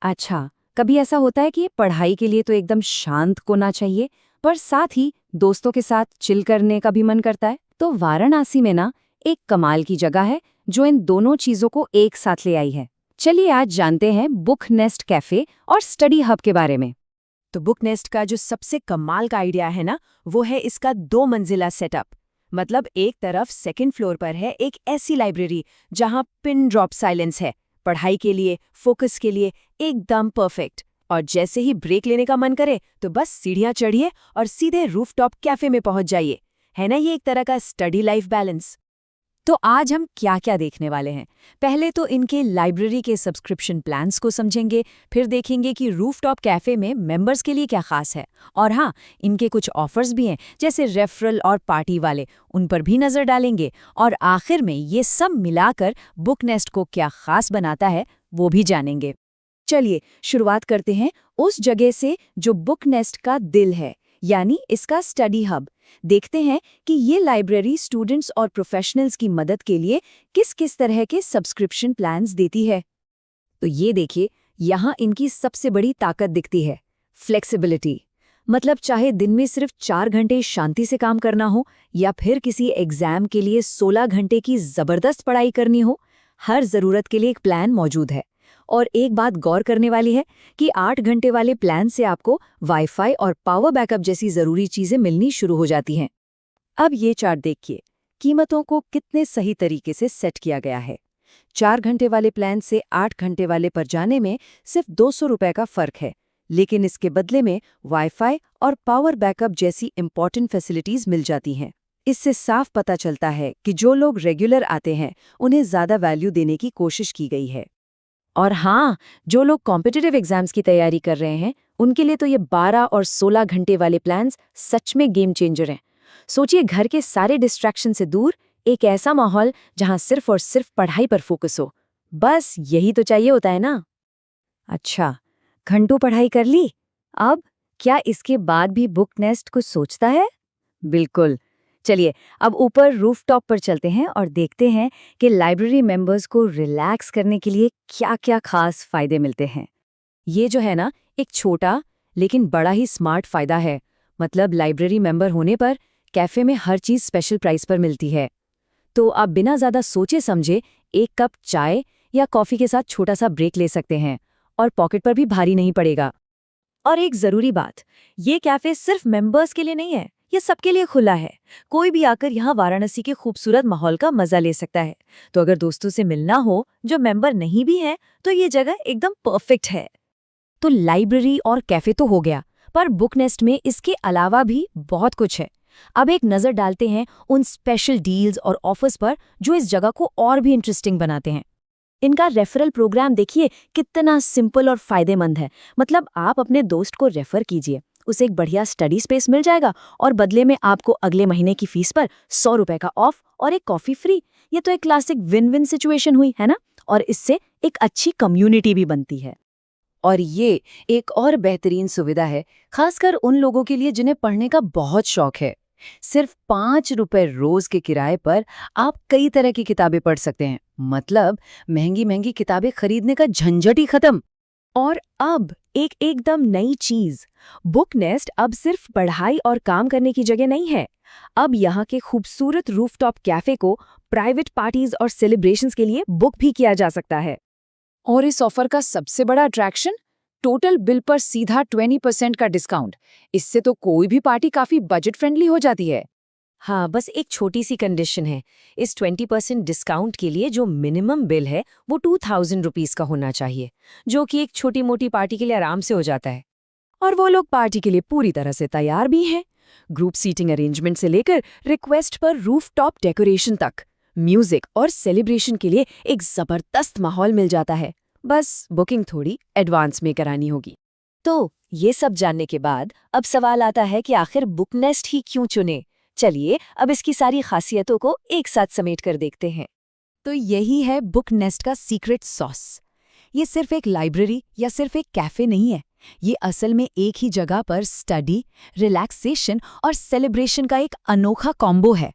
अच्छा, कभी ऐसा होता है कि पढ़ाई के लिए तो एकदम शांत कोना चाहिए, पर साथ ही दोस्तों के साथ चिल करने का भी मन करता है। तो वाराणसी में ना एक कमाल की जगह है जो इन दोनों चीजों को एक साथ ले आई है। चलिए आज जानते हैं बुक नेस्ट कैफे और स्टडी हब के बारे में। तो बुक नेस्ट का जो सबसे कमाल का आइडिया है ना, वो है इसका 2 मंजिला सेटअप। मतलब एक तरफ सेकंड फ्लोर पर है एक ऐसी लाइब्रेरी जहां पिन ड्रॉप साइलेंस है, पढ़ाई के लिए, फोकस के लिए एकदम परफेक्ट। और जैसे ही ब्रेक लेने का मन करे तो बस सीढ़ियां चढ़िए और सीधे रूफटॉप कैफे में पहुंच जाइए। है ना ये एक तरह का स्टडी लाइफ बैलेंस। तो आज हम क्या क्या देखने वाले हैं? पहले तो इनके लाइब्रेरी के सब्सक्रिप्शन प्लान्स को समझेंगे, फिर देखेंगे कि रूफटॉप कैफ़े में मेंबर्स के लिए क्या खास है, और हाँ, इनके कुछ ऑफर्स भी हैं जैसे रेफरल और पार्टी वाले, उन पर भी नज़र डालेंगे। और आखिर में ये सब मिलाकर बुक नेस्ट को क्या खास बनाता है वो भी जानेंगे। चलिए शुरुआत करते हैं उस जगह से जो बुक नेस्ट का दिल है, यानी इसका स्टडी हब। देखते हैं कि ये लाइब्रेरी स्टूडेंट्स और प्रोफेशनल्स की मदद के लिए किस किस तरह के सब्सक्रिप्शन प्लान्स देती है। तो ये देखिए, यहाँ इनकी सबसे बड़ी ताकत दिखती है, फ्लेक्सिबिलिटी। मतलब चाहे दिन में सिर्फ 4 घंटे शांति से काम करना हो या फिर किसी एग्जाम के लिए 16 घंटे की जबरदस्त पढ़ाई करनी हो, हर जरूरत के लिए एक प्लान मौजूद है। और एक बात गौर करने वाली है कि 8 घंटे वाले प्लान से आपको वाईफाई और पावर बैकअप जैसी जरूरी चीजें मिलनी शुरू हो जाती हैं। अब ये चार्ट देखिए, कीमतों को कितने सही तरीके से सेट किया गया है। 4 घंटे वाले प्लान से 8 घंटे वाले पर जाने में सिर्फ 200 रुपए का फर्क है, लेकिन इसके बदले में वाईफाई और पावर बैकअप जैसी इंपॉर्टेंट फैसिलिटीज मिल जाती हैं। इससे साफ पता चलता है कि जो लोग रेगुलर आते हैं उन्हें ज्यादा वैल्यू देने की कोशिश की गई है। और हाँ, जो लोग कॉम्पिटिटिव एग्जाम्स की तैयारी कर रहे हैं उनके लिए तो ये 12 और 16 घंटे वाले प्लान्स सच में गेम चेंजर हैं। सोचिए, घर के सारे डिस्ट्रैक्शन से दूर एक ऐसा माहौल जहां सिर्फ और सिर्फ पढ़ाई पर फोकस हो। बस यही तो चाहिए होता है ना। अच्छा, घंटों पढ़ाई कर ली, अब क्या इसके बाद भी बुक नेस्ट कुछ सोचता है? बिल्कुल। चलिए अब ऊपर रूफटॉप पर चलते हैं और देखते हैं कि लाइब्रेरी मेंबर्स को रिलैक्स करने के लिए क्या-क्या खास फायदे मिलते हैं। ये जो है ना, एक छोटा लेकिन बड़ा ही स्मार्ट फायदा है। मतलब लाइब्रेरी मेंबर होने पर कैफे में हर चीज स्पेशल प्राइस पर मिलती है। तो आप बिना ज्यादा सोचे समझे एक कप चाय या कॉफी के साथ छोटा सा ब्रेक ले सकते हैं और पॉकेट पर भी भारी नहीं पड़ेगा। और एक जरूरी बात, ये कैफे सिर्फ मेंबर्स के लिए नहीं है, ये सबके लिए खुला है। कोई भी आकर यहाँ वाराणसी के खूबसूरत माहौल का मजा ले सकता है। तो अगर दोस्तों से मिलना हो जो मेंबर नहीं भी हैं, तो ये जगह एकदम परफेक्ट है। तो लाइब्रेरी और कैफे तो हो गया, पर बुक नेस्ट में इसके अलावा भी बहुत कुछ है। अब एक नजर डालते हैं उन स्पेशल डील्स और ऑफर्स पर जो इस जगह को और भी इंटरेस्टिंग बनाते हैं। इनका रेफरल प्रोग्राम देखिए कितना सिंपल और फायदेमंद है। मतलब आप अपने दोस्त को रेफर कीजिए, उसे एक बढ़िया स्टडी स्पेस मिल जाएगा और बदले में आपको अगले महीने की फीस पर 100 रुपए का ऑफ और एक कॉफी फ्री। ये तो एक क्लासिक विन विन सिचुएशन हुई है ना। और इससे एक अच्छी कम्युनिटी भी बनती है। और ये एक और बेहतरीन सुविधा है, खासकर उन लोगों के लिए जिन्हें पढ़ने का बहुत शौक है। सिर्फ 5 रुपए रोज के किराए पर आप कई तरह की किताबें पढ़ सकते हैं। मतलब महंगी महंगी किताबें खरीदने का झंझट ही खत्म। और अब एक एकदम नई चीज, बुक नेस्ट अब सिर्फ पढ़ाई और काम करने की जगह नहीं है। अब यहाँ के खूबसूरत रूफटॉप कैफे को प्राइवेट पार्टीज और सेलिब्रेशंस के लिए बुक भी किया जा सकता है। और इस ऑफर का सबसे बड़ा अट्रैक्शन, टोटल बिल पर सीधा 20% का डिस्काउंट। इससे तो कोई भी पार्टी काफी बजट फ्रेंडली हो जाती है। हाँ, बस एक छोटी सी कंडीशन है। इस 20% डिस्काउंट के लिए जो मिनिमम बिल है वो 2000 रुपीज का होना चाहिए, जो कि एक छोटी मोटी पार्टी के लिए आराम से हो जाता है। और वो लोग पार्टी के लिए पूरी तरह से तैयार भी हैं। ग्रुप सीटिंग अरेंजमेंट से लेकर रिक्वेस्ट पर रूफटॉप डेकोरेशन तक, म्यूजिक और सेलिब्रेशन के लिए एक जबरदस्त माहौल मिल जाता है। बस बुकिंग थोड़ी एडवांस में करानी होगी। तो ये सब जानने के बाद अब सवाल आता है कि आखिर बुक नेस्ट ही क्यों चुने। चलिए अब इसकी सारी खासियतों को एक साथ समेट कर देखते हैं। तो यही है बुक नेस्ट का सीक्रेट सॉस। ये सिर्फ एक लाइब्रेरी या सिर्फ एक कैफे नहीं है, ये असल में एक ही जगह पर स्टडी, रिलैक्सेशन और सेलिब्रेशन का एक अनोखा कॉम्बो है।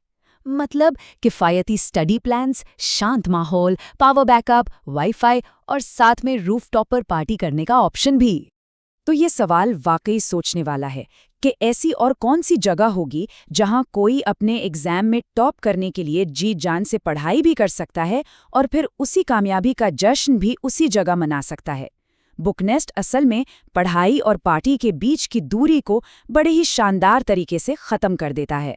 मतलब किफ़ायती स्टडी प्लान्स, शांत माहौल, पावर बैकअप, वाईफाई और साथ में रूफटॉप पर पार्टी करने का ऑप्शन भी। तो ये सवाल वाकई सोचने वाला है कि ऐसी और कौन सी जगह होगी जहां कोई अपने एग्जाम में टॉप करने के लिए जी जान से पढ़ाई भी कर सकता है और फिर उसी कामयाबी का जश्न भी उसी जगह मना सकता है। बुकनेस्ट असल में पढ़ाई और पार्टी के बीच की दूरी को बड़े ही शानदार तरीके से ख़त्म कर देता है।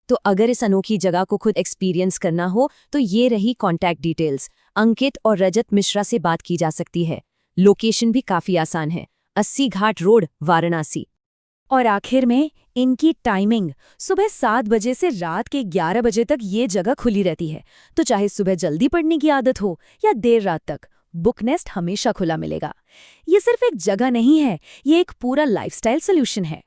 तो अगर इस अनोखी जगह को खुद एक्सपीरियंस करना हो तो ये रही कॉन्टैक्ट डिटेल्स। अंकित और रजत मिश्रा से बात की जा सकती है। लोकेशन भी काफ़ी आसान है, 80 घाट रोड, वाराणसी। और आखिर में इनकी टाइमिंग सुबह 7 बजे से रात के 11 बजे तक ये जगह खुली रहती है। तो चाहे सुबह जल्दी पढ़ने की आदत हो या देर रात तक, बुकनेस्ट हमेशा खुला मिलेगा। ये सिर्फ एक जगह नहीं है, ये एक पूरा लाइफस्टाइल सॉल्यूशन है।